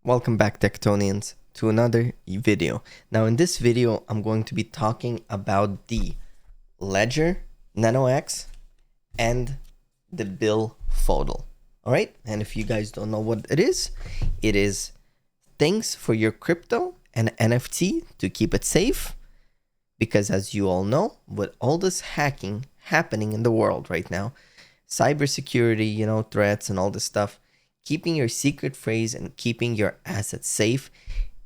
Welcome back, Tectonians, to another video. Now in this video, I'm going to be talking about the LEDGER, Nano X, and the BILLFODL. Alright, and if you guys don't know what it is things for your crypto and NFT to keep it safe. Because as you all know, with all this hacking happening in the world right now, cybersecurity, threats and all this stuff, keeping your secret phrase and keeping your assets safe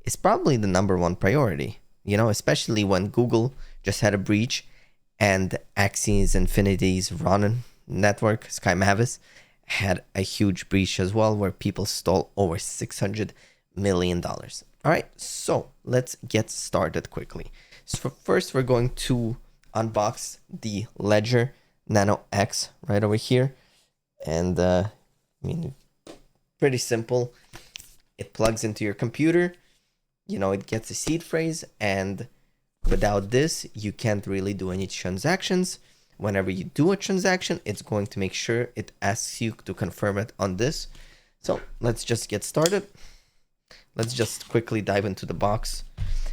is probably the #1 priority, especially when Google just had a breach and Axie's Infinity's Ronin network, Sky Mavis, had a huge breach as well where people stole over $600 million. All right, so let's get started quickly. So first, we're going to unbox the LEDGER Nano X right over here. And pretty simple. It plugs into your computer, it gets a seed phrase, and without this, you can't really do any transactions. Whenever you do a transaction, it's going to make sure it asks you to confirm it on this. So let's just get started. Let's just quickly dive into the box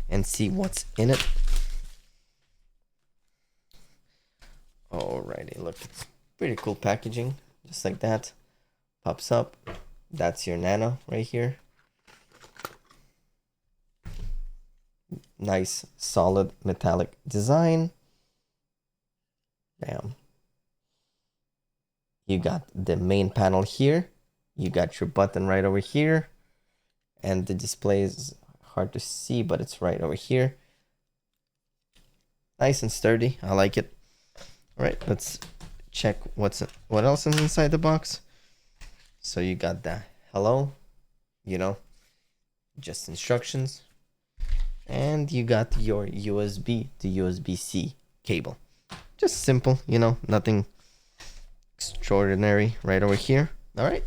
and see what's in it. Alrighty, look, it's pretty cool packaging, just like that. Pops up. That's your Nano right here. Nice, solid metallic design. Bam. You got the main panel here. You got your button right over here. And the display is hard to see, but it's right over here. Nice and sturdy. I like it. All right, let's check what else is inside the box. So you got the hello, just instructions. And you got your USB to USB-C cable. Just simple, nothing extraordinary right over here. All right,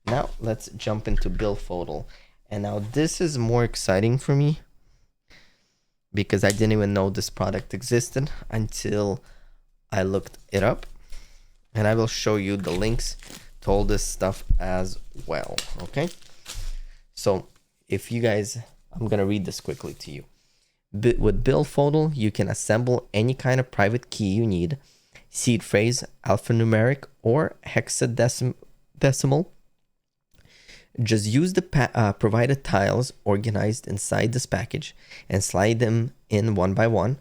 now let's jump into BILLFODL. And now this is more exciting for me because I didn't even know this product existed until I looked it up. And I will show you the links to all this stuff as well, okay? So if you guys, I'm gonna read this quickly to you. With BILLFODL, you can assemble any kind of private key you need, seed phrase, alphanumeric, or hexadecimal. Just use the provided tiles organized inside this package and slide them in one by one.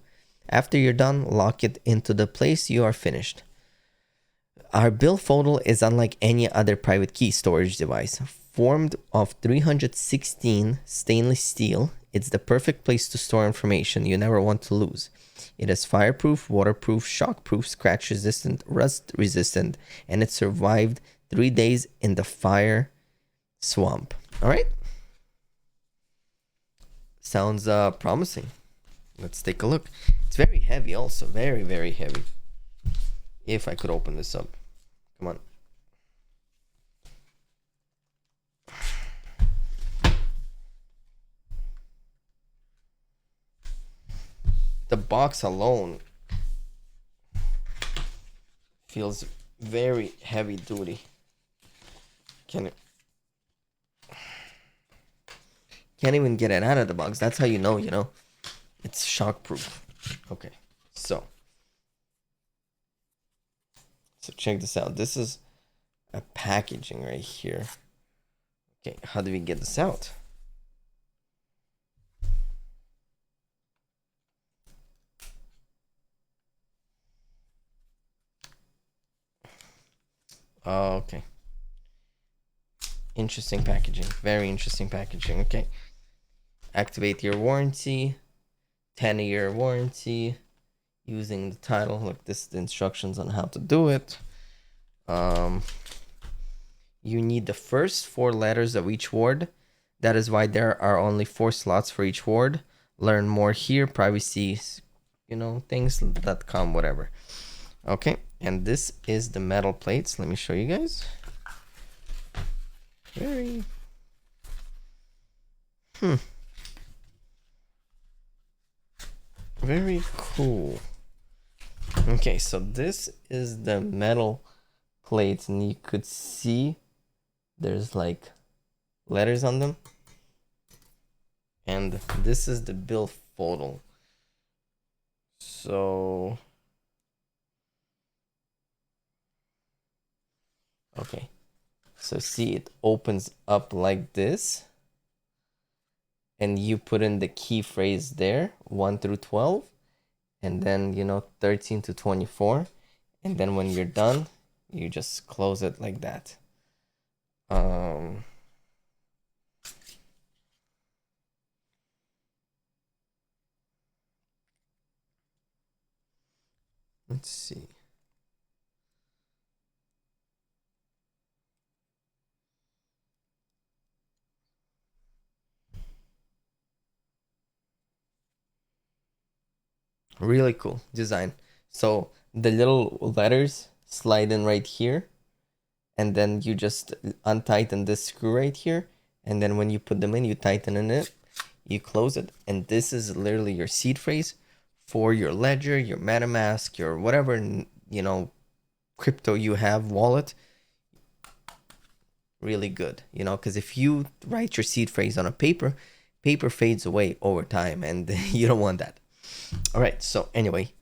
After you're done, lock it into the place you are finished. Our BILLFODL is unlike any other private key storage device. Formed of 316 stainless steel, it's the perfect place to store information you never want to lose. It is fireproof, waterproof, shockproof, scratch resistant, rust resistant, and it survived 3 days in the fire swamp. All right. Sounds promising. Let's take a look. It's very heavy also. Very, very heavy. If I could open this up. Come on. The box alone feels very heavy duty. Can't even get it out of the box. That's how you know, it's shockproof. Okay, so check this out. This is a packaging right here. Okay, how do we get this out? Okay. Interesting packaging. Very interesting packaging. Okay. Activate your warranty. 10-year warranty. Using the title. Look, this is the instructions on how to do it. You need the first 4 letters of each word. That is why there are only 4 slots for each word. Learn more here. Privacy, things.com, whatever. Okay, and this is the metal plates. Let me show you guys. Very very cool. Okay, so this is the metal plates, and you could see there's like letters on them. And this is the BILLFODL. So okay, so see, it opens up like this, and you put in the key phrase there, 1 through 12, and then 13 to 24, and then when you're done, you just close it like that. Let's see. Really cool design. So the little letters slide in right here, and then you just untighten this screw right here, and then when you put them in, you tighten in it, you close it, and this is literally your seed phrase for your Ledger, your MetaMask, your whatever crypto you have wallet. Really good, because if you write your seed phrase on a paper fades away over time, and you don't want that. All right, so anyway,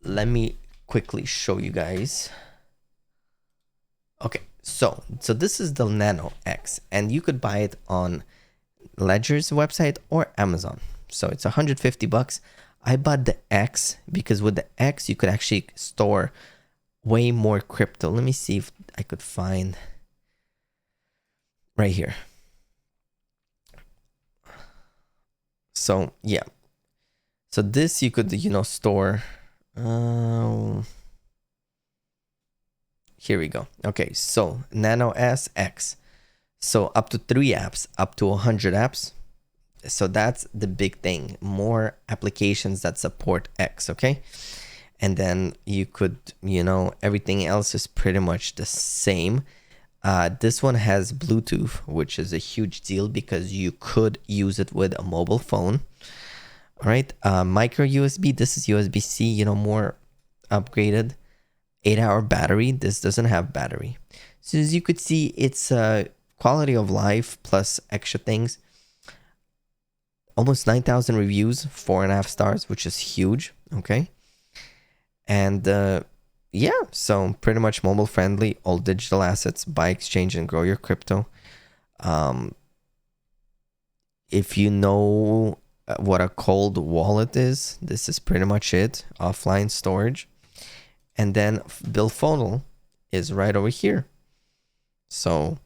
let me quickly show you guys. Okay, so this is the Nano X, and you could buy it on Ledger's website or Amazon. So it's $150. I bought the X because with the X you could actually store way more crypto. Let me see if I could find right here. So yeah, so this you could store. Here we go. Okay, so Nano X. So up to 3 apps, up to 100 apps. So that's the big thing. More applications that support X, okay? And then you could, everything else is pretty much the same. This one has Bluetooth, which is a huge deal because you could use it with a mobile phone. All right, micro USB. This is USB-C, more upgraded. 8-hour battery. This doesn't have battery. So as you could see, it's quality of life plus extra things. Almost 9,000 reviews, 4.5 stars, which is huge. Okay. And yeah, so pretty much mobile friendly, all digital assets, buy, exchange, and grow your crypto. If you know what a cold wallet is, this is pretty much it. Offline storage. And then BILLFODL is right over here. So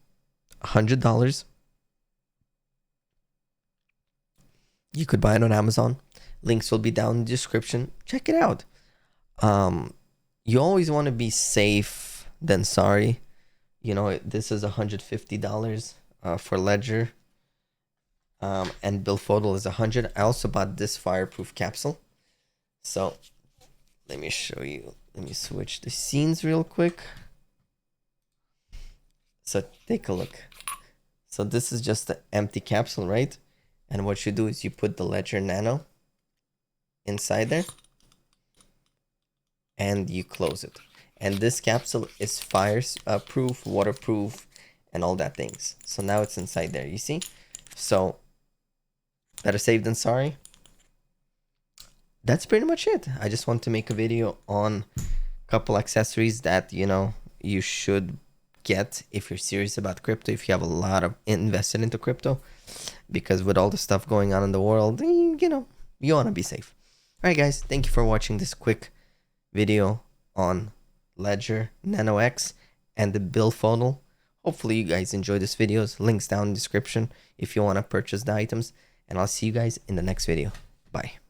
$100. You could buy it on Amazon. Links will be down in the description. Check it out. You always want to be safe than sorry. This is $150 for Ledger. And BILLFODL is $100. I also bought this fireproof capsule. So let me show you. Let me switch the scenes real quick. So take a look. So this is just the empty capsule, right? And what you do is you put the Ledger Nano inside there and you close it. And this capsule is fireproof, waterproof, and all that things. So now it's inside there, you see? So better safe than sorry. That's pretty much it. I just want to make a video on a couple accessories that you should get if you're serious about crypto, if you have a lot of invested into crypto, because with all the stuff going on in the world, you want to be safe. All right, guys, thank you for watching this quick video on Ledger, Nano X, and the BILLFODL. Hopefully you guys enjoy this videos. Links down in the description if you want to purchase the items, and I'll see you guys in the next video. Bye.